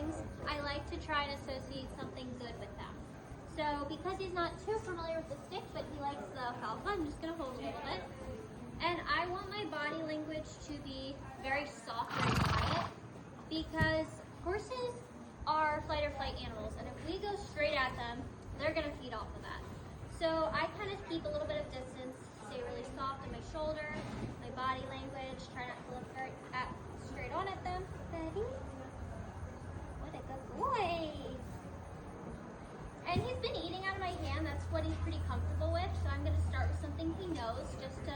yearlings, I like to try and associate something good with them. So because he's not too familiar with the stick, but he likes the alfalfa, I'm just gonna hold a little bit. And I want my body language to be very soft and quiet because horses are fight or flight animals, and if we go straight at them, they're gonna feed off of that. So I kind of keep a little bit of distance, stay really soft on my shoulder, my body language, try not to look straight on at them. Ready? What a good boy. And he's been eating out of my hand. That's what he's pretty comfortable with. So I'm gonna start with something he knows just to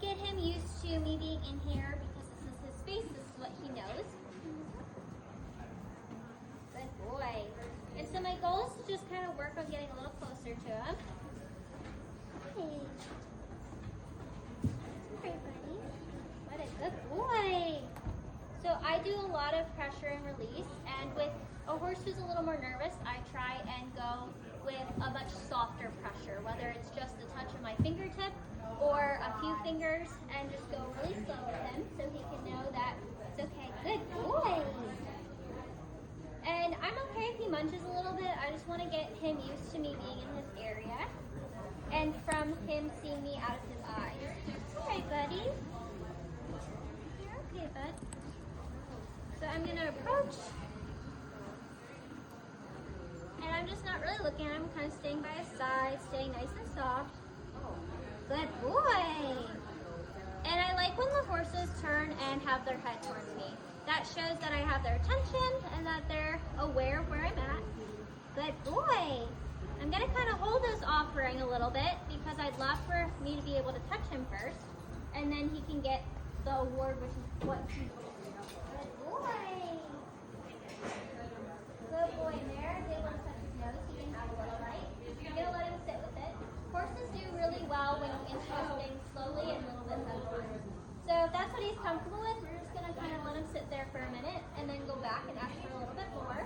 get him used to me being in here because this is his space, this is what he knows. Good boy. And so my goal is to just kind of work on getting a little closer to him. Hey. Hey, buddy. What a good boy. So I do a lot of pressure and release, and with a horse who's a little more nervous, I try and go with a much softer pressure, whether it's just a touch of my fingertip or a few fingers, and just go really slow with him so he can know that it's okay. Good boy. And I'm okay if he munches a little bit. I just want to get him used to me being in this area and from him seeing me out of his eyes. All right, buddy. You're okay, bud. So I'm going to approach. And I'm just not really looking at him. I'm kind of staying by his side, staying nice and soft. Good boy. And I like when the horses turn and have their head towards me. That shows that I have their attention and that they're aware of where I'm at. Good boy. I'm gonna kind of hold this offering a little bit because I'd love for me to be able to touch him first, and then he can get the award, which is what he will do. Good boy. Good boy in there. Is able to touch his nose. He can have a little right. I'm gonna let him sit with it. Horses do really well when you introduce things slowly and a little bit heavily. So if that's what he's comfortable with, we're just gonna kind of let him sit there for a minute and then go back and ask for a little bit more.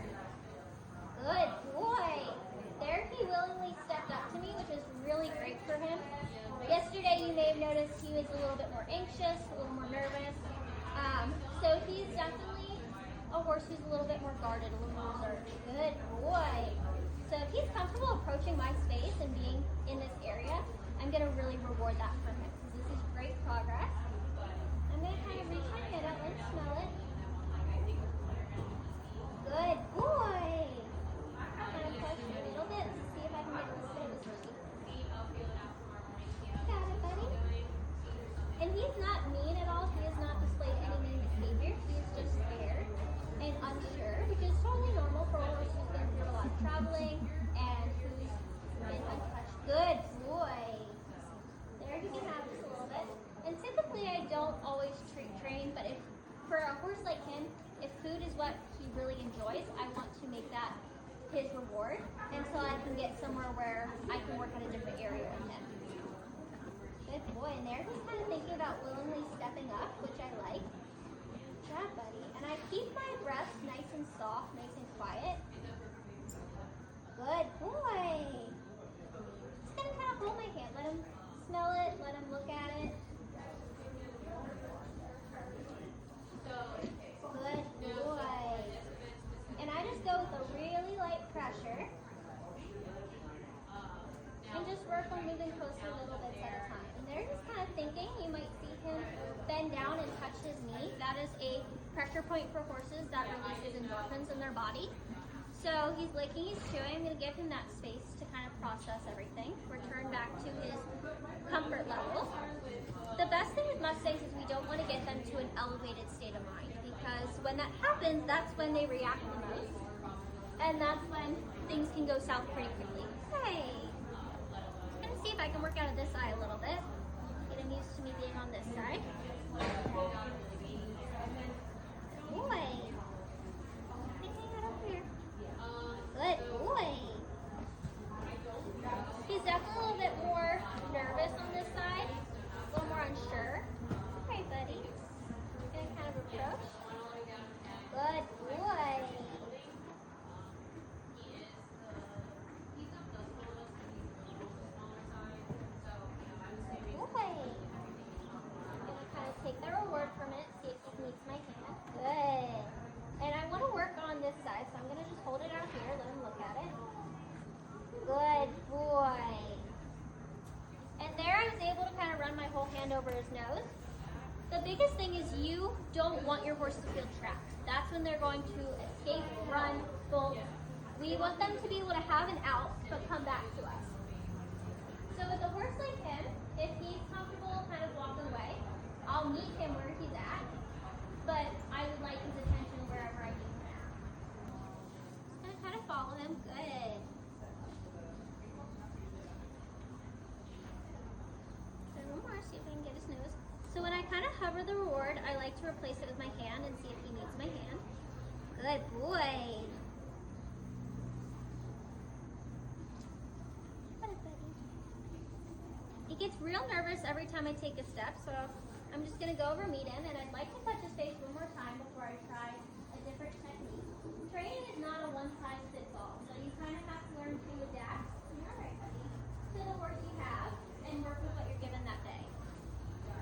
Good boy. There he willingly stepped up to me, which is really great for him. Yesterday you may have noticed he was a little bit more anxious, a little more nervous. So he's definitely a horse who's a little bit more guarded, a little more reserved. Good boy. So if he's comfortable approaching my space and being in this area, I'm gonna really reward that for him because this is great progress. I'm going to kind of reach my head out and smell it. Good boy. I'm going to push a little bit to see if I can get a little bit of his teeth. Got it, buddy. And he's not mean at all. He has not displayed any mean behavior. He is just scared and unsure, which is totally normal for a horse who's been through a lot of traveling and who's been untouched. Good boy. There, he can have this a little bit. And typically I don't always train, but if for a horse like him, if food is what he really enjoys, I want to make that his reward until I can get somewhere where I can work at a different area with him. Good boy. And there he's kind of thinking about willingly stepping up, which I like. Good job, buddy. And I keep my breath nice and soft, nice and quiet. Good boy. Just gonna kind of hold my hand, let him smell it, let him look at it. Good boy. And I just go with a really light pressure and just work on moving closer little bits at a time. And there he's kind of thinking. You might see him bend down and touch his knee. That is a pressure point for horses that releases endorphins in their body. So he's licking, he's chewing. I'm going to give him that space to kind of process everything. Return back to his comfort level. The best thing with Mustangs is we don't want to get them to an elevated state of mind, because when that happens, that's when they react the most. And that's when things can go south pretty quickly. Hey! I'm going to see if I can work out of this eye a little bit. Get him used to me being on this side. Boy! Good boy. He's definitely a little bit more nervous on this side, a little more unsure. Okay, buddy. Gonna kind of approach. Good boy. Boy. Gonna kind of take the reward from it. hand over his nose. The biggest thing is you don't want your horse to feel trapped. That's when they're going to escape, run, bolt. We want them to be able to have an out, but come back to us. So with a horse like him, if he's comfortable kind of walking away, I'll meet him where he's at, but I would like his attention wherever I meet him at. Just gonna kind of follow him, good. So one more, see if I can get his nose. So when I kind of hover the reward, I like to replace it with my hand and see if he needs my hand. Good boy. He gets real nervous every time I take a step, so I'm just gonna go over meet him, and I'd like to touch his face one more time before I try a different technique. Training is not a one-size-fits-all, so you kind of have to learn to adapt to the horse you have and work with what you're given that day.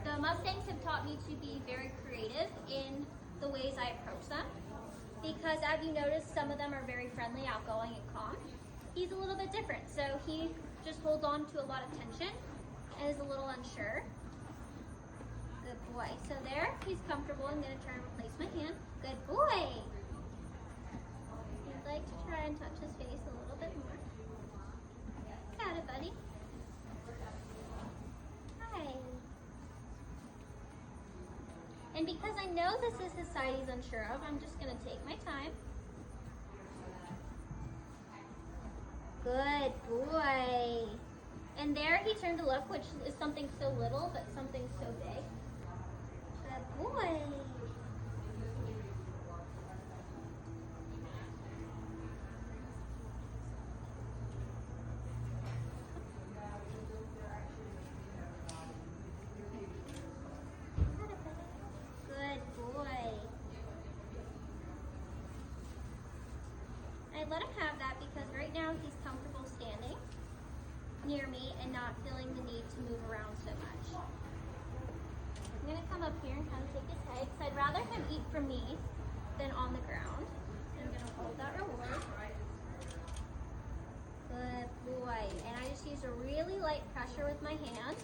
The Mustangs have taught me to be very creative in the ways I approach them, because as you notice, some of them are very friendly, outgoing, and calm. He's a little bit different, so he just holds on to a lot of tension and is a little unsure. Good boy. So there, he's comfortable. I'm going to try and replace my hand. Good boy. I'd like to try and touch his face a little bit more. Got it, buddy. Hi. And because I know this is his side he's unsure of, I'm just going to take my time. Good boy. And there he turned to look, which is something so little, but something so big. Good boy. Good boy. I let him have that because right now he's comfortable standing near me and not feeling the need to move around so much. I'm going to come up here and kind of take his head because I'd rather him eat from me than on the ground. I'm going to hold that reward. Good boy. And I just use a really light pressure with my hand,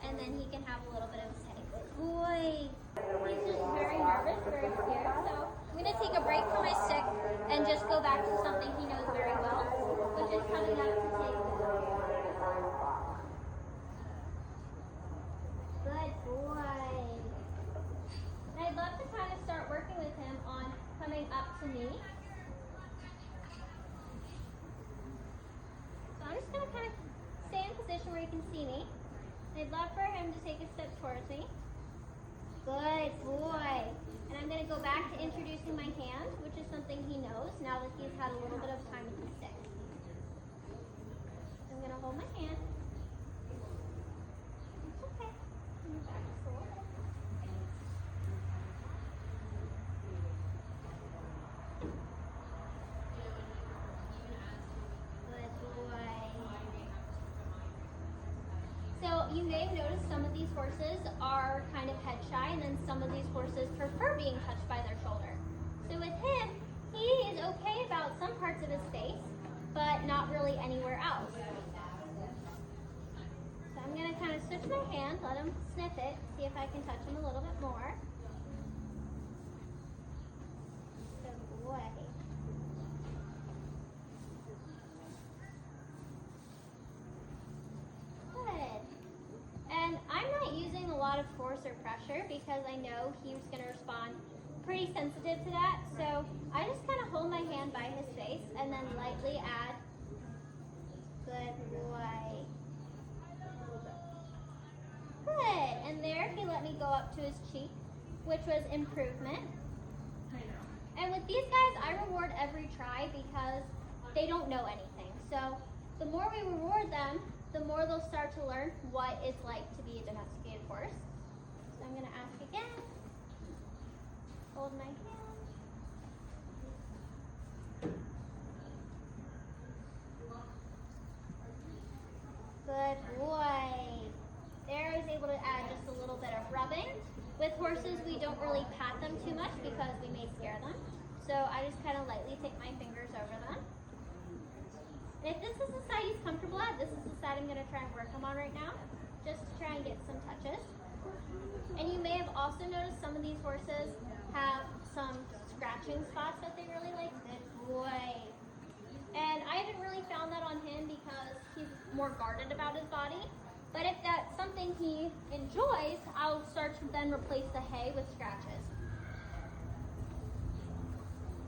and then he can have a little bit of his head. Good boy. He's just very nervous, very scared. So I'm going to take a break from my stick and just go back to something he knows very well, which is coming up to take. Good boy. And I'd love to kind of start working with him on coming up to me. So I'm just going to kind of stay in position where you can see me. And I'd love for him to take a step towards me. Good boy. And I'm going to go back to introducing my hand, which is something he knows now that he's had a little bit of time with the stick. I'm going to hold my hand. It's okay. Back just a little bit. Good boy. So you may have noticed some of these horses are kind of head shy, and then some of these horses prefer being touched by their shoulder. So with him, he is okay about some parts of his face, but not really anywhere else. So I'm going to kind of switch my hand, let him sniff it, see if I can touch him a little bit more. Good boy. Good. And I'm not using a lot of force or pressure because I know he's going to respond pretty sensitive to that. So I just kind of hold my hand by his face and then lightly add. Good boy. Good. And there he let me go up to his cheek, which was improvement. And with these guys, I reward every try because they don't know anything. So the more we reward them, the more they'll start to learn what it's like to be a domesticated horse. So I'm going to ask again. Hold my hand. Good boy. There I was able to add just a little bit of rubbing. With horses, we don't really pat them too much because we may scare them. So I just kind of lightly take my fingers over them. And if this is the side he's comfortable at, this is the side I'm going to try and work him on right now. just to try and get some touches. And you may have also noticed some of these horses have some scratching spots that they really like. Good boy. And I haven't really found that on him because he's more guarded about his body. But if that's something he enjoys, I'll start to then replace the hay with scratches.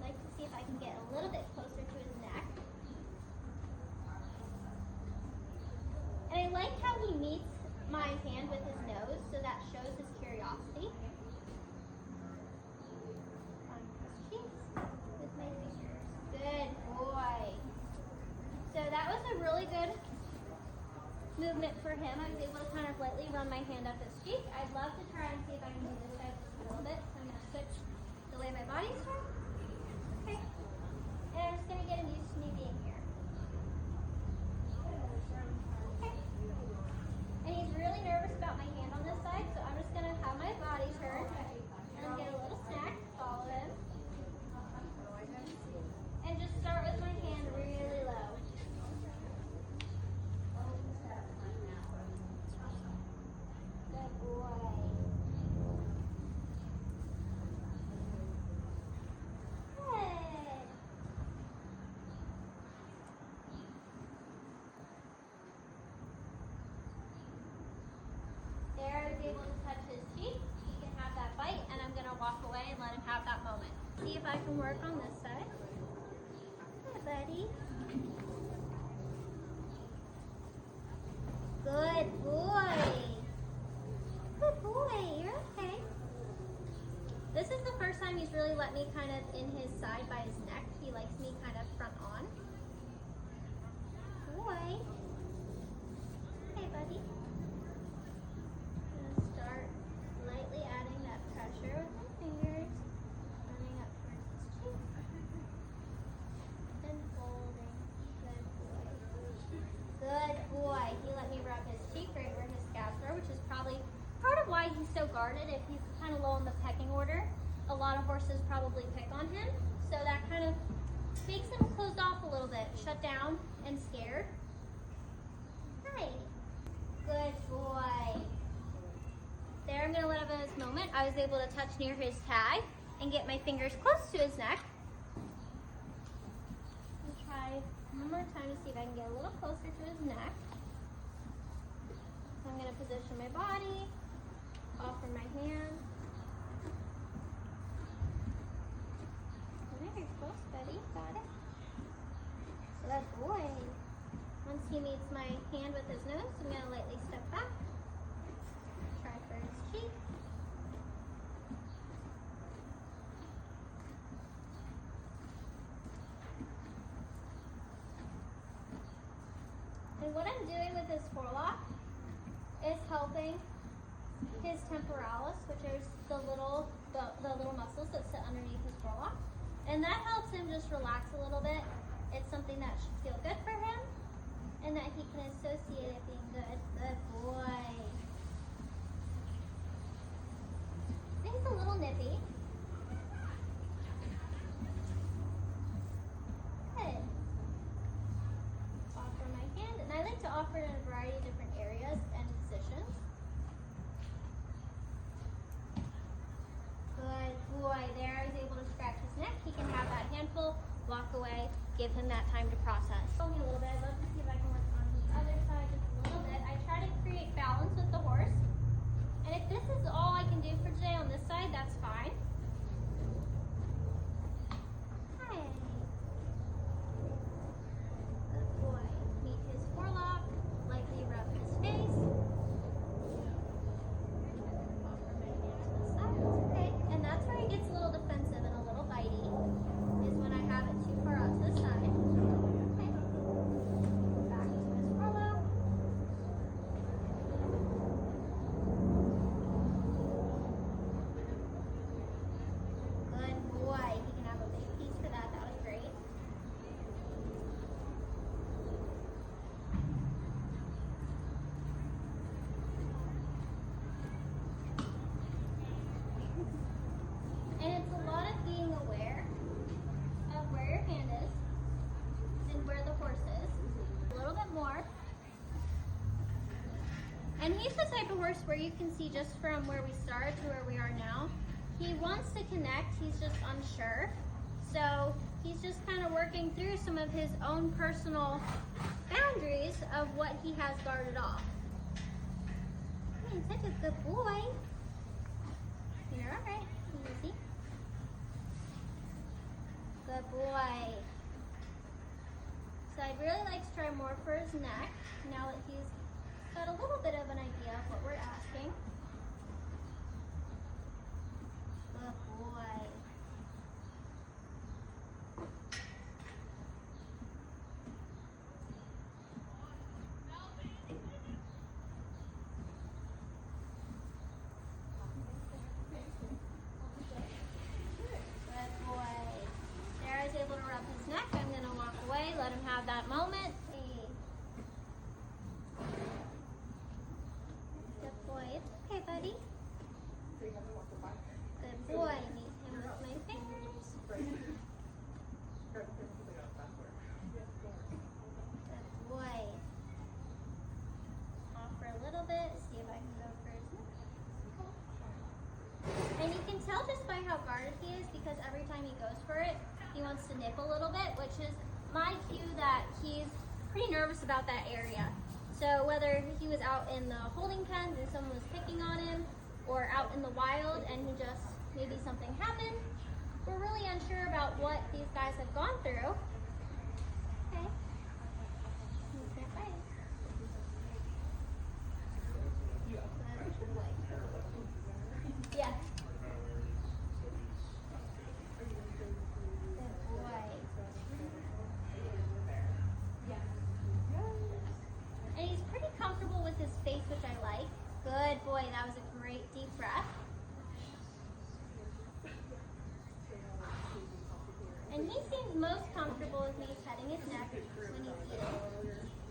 I'd like to see if I can get a little bit closer to his neck. And I like how he meets my hand with his nose, so that shows his curiosity. On his cheeks with my fingers. Good boy. So that was a really good movement for him. I was able to kind of lightly run my hand up his cheek. I'd love to try and see if I can do this side just a little bit. So I'm going to switch the way my body's turned. Okay. And I'm just going to get him used to me being here. Okay. And he's really nervous about my hand on this side, so I'm just going to have my body turn and get a little snack, follow him. And just start with my hand really low. Good boy. Good. There, I was able to touch his cheek. He can have that bite, and I'm going to walk away and let him have that moment. See if I can work on this side. Hi, buddy. Good boy. Good boy. You're okay. This is the first time he's really let me kind of in his side by his neck. He likes me kind of front on. Boy. Hey, buddy. I'm gonna start lightly adding that pressure with my fingers, running up towards his cheek, and folding. Good boy. Good boy. He let me rub his cheek right where his scabs are, which is probably part of why he's so guarded. If he's kind of low in the pecking order, a lot of horses probably pick on him. So that kind of makes him closed off a little bit, shut down and scared. Hi. Good boy. There, I'm going to let him have his moment. I was able to touch near his tag and get my fingers close to his neck. I'll try one more time to see if I can get a little closer to his neck. So I'm going to position my body, offer my hand. Very close, buddy. Got it. Good boy. Once he meets my hand with his nose, I'm going to lightly step back. Try for his cheek. And what I'm doing with his forelock is helping his temporalis, which is the little muscles that sit underneath his forelock. And that helps him just relax a little bit. It's something that should feel good for him and that he can associate it being good. Good boy. He's a little nippy. Good. Offer my hand, and I like to offer it in a variety of different areas and positions. Good boy. There, I was able to scratch his neck. He can have that handful, walk away, give him that time to process. Only a little bit. I'd love to see if I can work on the other side just a little bit. I try to create balance with the horse. And if this is all I can do for today on this side, that's fine. Hi. Good boy. Meet his forelock. Lightly rub his face. Offer my hand to the side. Okay. And that's where he gets a little defensive and a little bitey, is when I have it too far out to the side. Okay. And he's the type of horse where you can see just from where we started to where we are now, he wants to connect, he's just unsure. So he's just kind of working through some of his own personal boundaries of what he has guarded off. He's such a good boy. You're all right, easy. Good boy. So I'd really like to try more for his neck, now that he's got a little bit of an idea of what we're asking. Good boy. Good boy. There, I was able to rub his neck. I'm going to walk away, let him have that moment. Good boy. It's okay, buddy. Good boy. Meet him with my fingers. Good boy. Off for a little bit. See if I can go for his neck. And you can tell just by how guarded he is, because every time he goes for it, he wants to nip a little bit, which is my cue that he's pretty nervous about that area. So whether he was out in the holding pens and someone was picking on him, or out in the wild and he just, maybe something happened, we're really unsure about what these guys have gone through. Okay. You can't bite it. Good boy. Yeah. Good boy. And he's pretty comfortable with his face, which I like. Good boy, that was a great deep breath. And he seems most comfortable with me petting his neck when he's eating.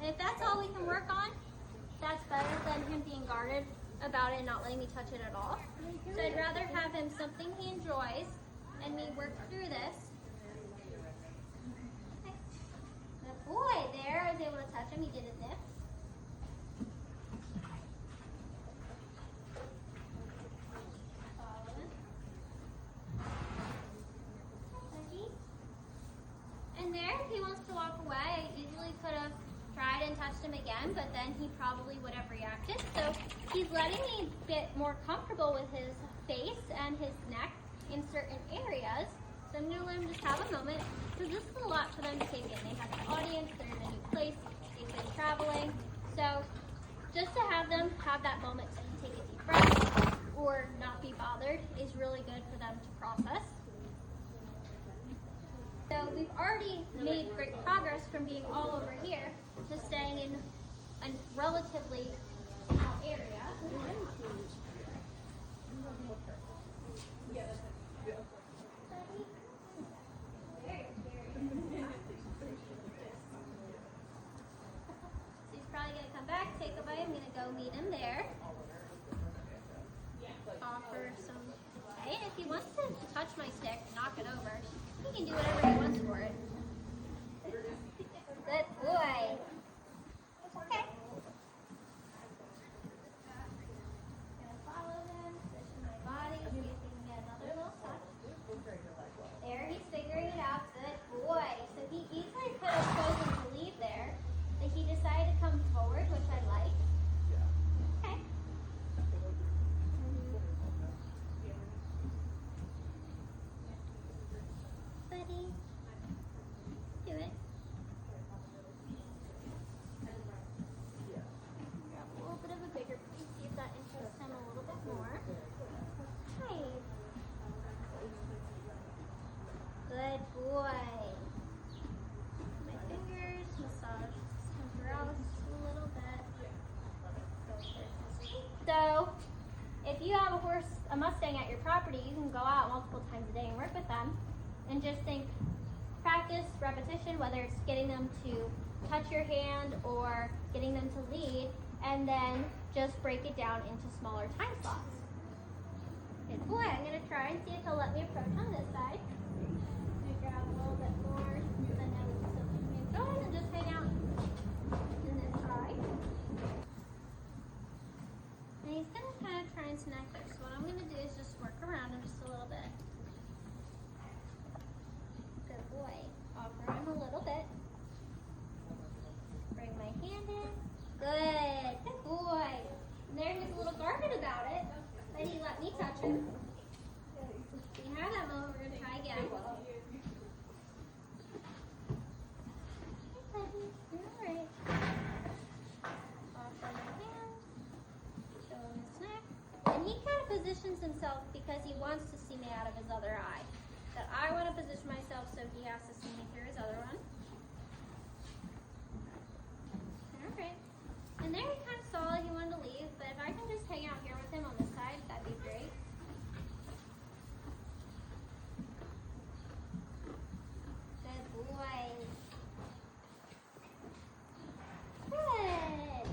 And if that's all we can work on, that's better than him being guarded about it and not letting me touch it at all. So I'd rather have him something he enjoys and me work through this. Okay. Good boy, there, I was able to touch him, he didn't nip. And there, if he wants to walk away, I easily could have tried and touched him again, but then he probably would have reacted. So he's letting me get more comfortable with his face and his neck in certain areas. So I'm going to let him just have a moment, because this is a lot for them to take in. They have an audience, they're in a new place, they've been traveling. So just to have them have that moment to take a deep breath or not be bothered is really good for them to process. So we've already made great progress from being all over here to staying in a relatively small area. So he's probably going to come back, take a bite. I'm going to go meet him there. Offer some, okay, and if he wants to touch my stick, knock it over, he can do whatever he wants for it. Good boy. Okay. Gonna follow them, position my body, see if we can get another little touch. There, he's figuring it out. Good boy. So he easily could have chosen to leave there, but he decided to come forward, which I like. Okay. Buddy. Do it. Grab a little bit of a bigger piece, see if that interests him a little bit more. Okay. Good boy. My fingers, massage temporalis a little bit. So, if you have a horse, a Mustang at your property, you can go out multiple times a day and work with them. And just think, practice, repetition, whether it's getting them to touch your hand or getting them to lead, and then just break it down into smaller time slots. Good boy, I'm going to try and see if he'll let me approach on this side. I'm going to grab a little bit more, and then we can still keep going and just hang out. And then try. positions himself because he wants to see me out of his other eye. But I want to position myself so he has to see me through his other one. Alright. And there he kind of saw he wanted to leave, but if I can just hang out here with him on this side, that'd be great. Good boy. Good.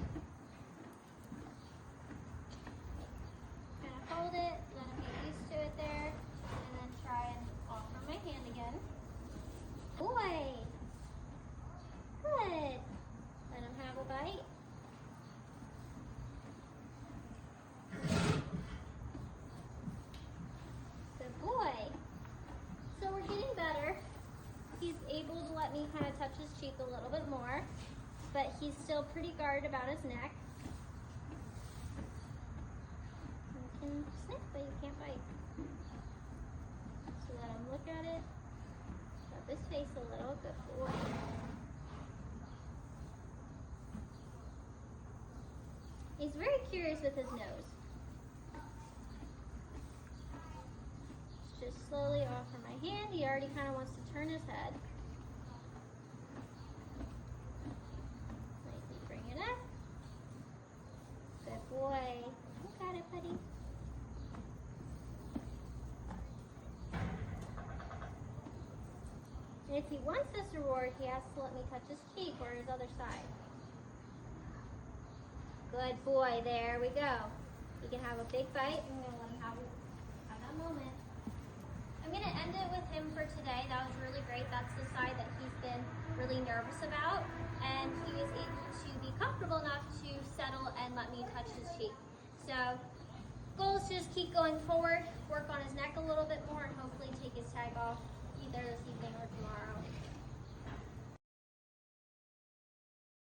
Kind of hold it, let him get used to it there, and then try and offer my hand again. Boy. Good. Let him have a bite. Good boy. So we're getting better. He's able to let me kind of touch his cheek a little bit more, but he's still pretty guarded about his neck. You can sniff, but you can't bite. So let him look at it. Rub his face a little. Good boy. He's very curious with his nose. Just slowly offer my hand. He already kind of wants to turn his head. Lightly bring it up. Good boy. You got it, buddy. And if he wants this reward, he has to let me touch his cheek or his other side. Good boy. There we go. He can have a big bite. I'm going to let him have that moment. I'm going to end it with him for today. That was really great. That's the side that he's been really nervous about. And he was able to be comfortable enough to settle and let me touch his cheek. So, goal is to just keep going forward, work on his neck a little bit more, and hopefully take his tag off either this evening or tomorrow.